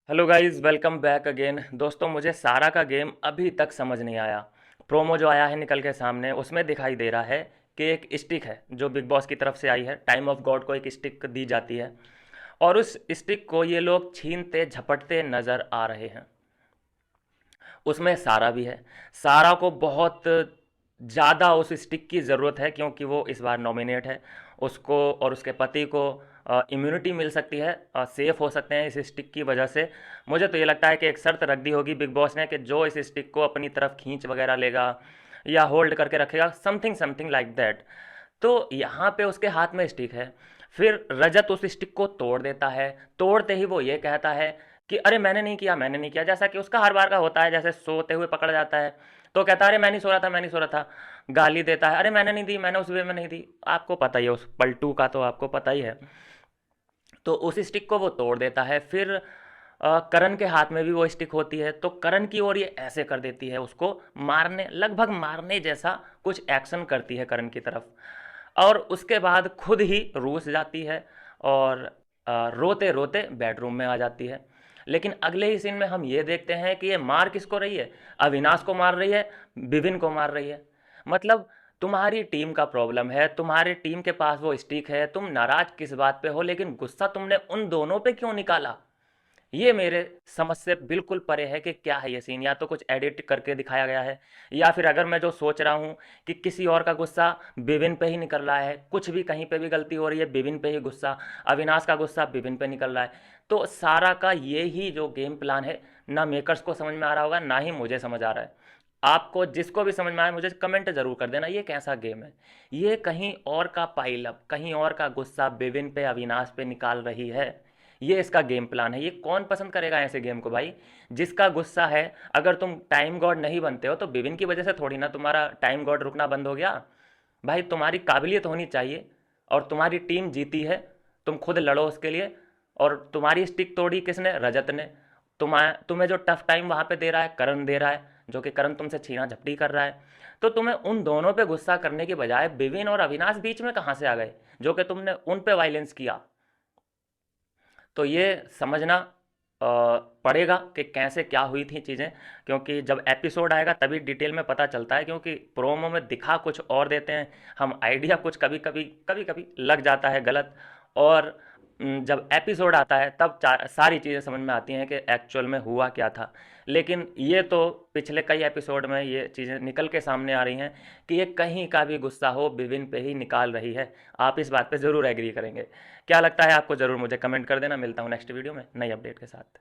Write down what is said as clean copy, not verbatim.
Hello guys, welcome back again. दोस्तों, मुझे सारा का गेम अभी तक समझ नहीं आया। प्रोमो जो आया है निकल के सामने, उसमें दिखाई दे रहा है कि एक स्टिक है जो बिग बॉस की तरफ से आई है। टाइम ऑफ गॉड को एक स्टिक दी जाती है और उस स्टिक को ये लोग छीनते झपटते नज़र आ रहे हैं। उसमें सारा भी है। सारा को बहुत ज़्यादा उस स्टिक की ज़रूरत है क्योंकि वो इस बार नॉमिनेट है। उसको और उसके पति को इम्यूनिटी मिल सकती है, सेफ हो सकते हैं इस स्टिक की वजह से। मुझे तो ये लगता है कि एक शर्त रख दी होगी बिग बॉस ने कि जो इस स्टिक को अपनी तरफ खींच वगैरह लेगा या होल्ड करके रखेगा, समथिंग समथिंग लाइक दैट। तो यहाँ पे उसके हाथ में स्टिक है। फिर रजत उस स्टिक को तोड़ देता है। तोड़ते ही वो ये कहता है कि अरे मैंने नहीं किया, मैंने नहीं किया, जैसा कि उसका हर बार का होता है। जैसे सोते हुए पकड़ जाता है तो कहता है अरे मैं नहीं सो रहा था, मैं नहीं सो रहा था। गाली देता है, अरे मैंने नहीं दी, मैंने उस वे में नहीं दी। आपको पता ही है उस पलटू का, तो आपको पता ही है। तो उस स्टिक को वो तोड़ देता है। फिर करण के हाथ में भी वो स्टिक होती है, तो करण की ओर ये ऐसे कर देती है, उसको मारने, लगभग मारने जैसा कुछ एक्शन करती है करण की तरफ। और उसके बाद खुद ही रूस जाती है और रोते रोते बेडरूम में आ जाती है। लेकिन अगले ही सीन में हम ये देखते हैं कि ये मार किसको रही है? अविनाश को मार रही है, विभिन को मार रही है। मतलब तुम्हारी टीम का प्रॉब्लम है, तुम्हारी टीम के पास वो स्टिक है, तुम नाराज किस बात पे हो, लेकिन गुस्सा तुमने उन दोनों पे क्यों निकाला? ये मेरे समझ से बिल्कुल परे है कि क्या है ये सीन। या तो कुछ एडिट करके दिखाया गया है, या फिर अगर मैं जो सोच रहा हूँ कि किसी और का गुस्सा विभिन्न पे ही निकल रहा है, कुछ भी कहीं पे भी गलती हो रही है, विभिन्न पे ही गुस्सा, अविनाश का गुस्सा विभिन्न पे निकल रहा है। तो सारा का ये ही जो गेम प्लान है, ना मेकर्स को समझ में आ रहा होगा, ना ही मुझे समझ आ रहा है। आपको जिसको भी समझ में आए मुझे कमेंट जरूर कर देना, ये कैसा गेम है। ये कहीं और का पाइल, कहीं और का गुस्सा विभिन्न पे, अविनाश पे निकाल रही है। ये इसका गेम प्लान है। ये कौन पसंद करेगा ऐसे गेम को भाई? जिसका गुस्सा है, अगर तुम टाइम गॉड नहीं बनते हो तो विभिन्न की वजह से थोड़ी ना तुम्हारा टाइम गॉड रुकना बंद हो गया। भाई तुम्हारी काबिलियत होनी चाहिए और तुम्हारी टीम जीती है, तुम खुद लड़ो उसके लिए। और तुम्हारी स्टिक तोड़ी किसने? रजत ने। तुम्हें जो टफ टाइम वहाँ पे दे रहा है करण दे रहा है, जो कि करण तुमसे छीना झपटी कर रहा है। तो तुम्हें उन दोनों पे गुस्सा करने के बजाय विभिन्न और अविनाश बीच में कहाँ से आ गए, जो कि तुमने उन पे वायलेंस किया? तो ये समझना पड़ेगा कि कैसे क्या हुई थी चीज़ें। क्योंकि जब एपिसोड आएगा तभी डिटेल में पता चलता है, क्योंकि प्रोमो में दिखा कुछ और देते हैं, हम आइडिया कुछ कभी कभी लग जाता है गलत। और जब एपिसोड आता है तब सारी चीज़ें समझ में आती हैं कि एक्चुअल में हुआ क्या था। लेकिन ये तो पिछले कई एपिसोड में ये चीज़ें निकल के सामने आ रही हैं कि ये कहीं का भी गुस्सा हो विभिन्न पे ही निकाल रही है। आप इस बात पे ज़रूर एग्री करेंगे। क्या लगता है आपको? ज़रूर मुझे कमेंट कर देना। मिलता हूँ नेक्स्ट वीडियो में नई अपडेट के साथ।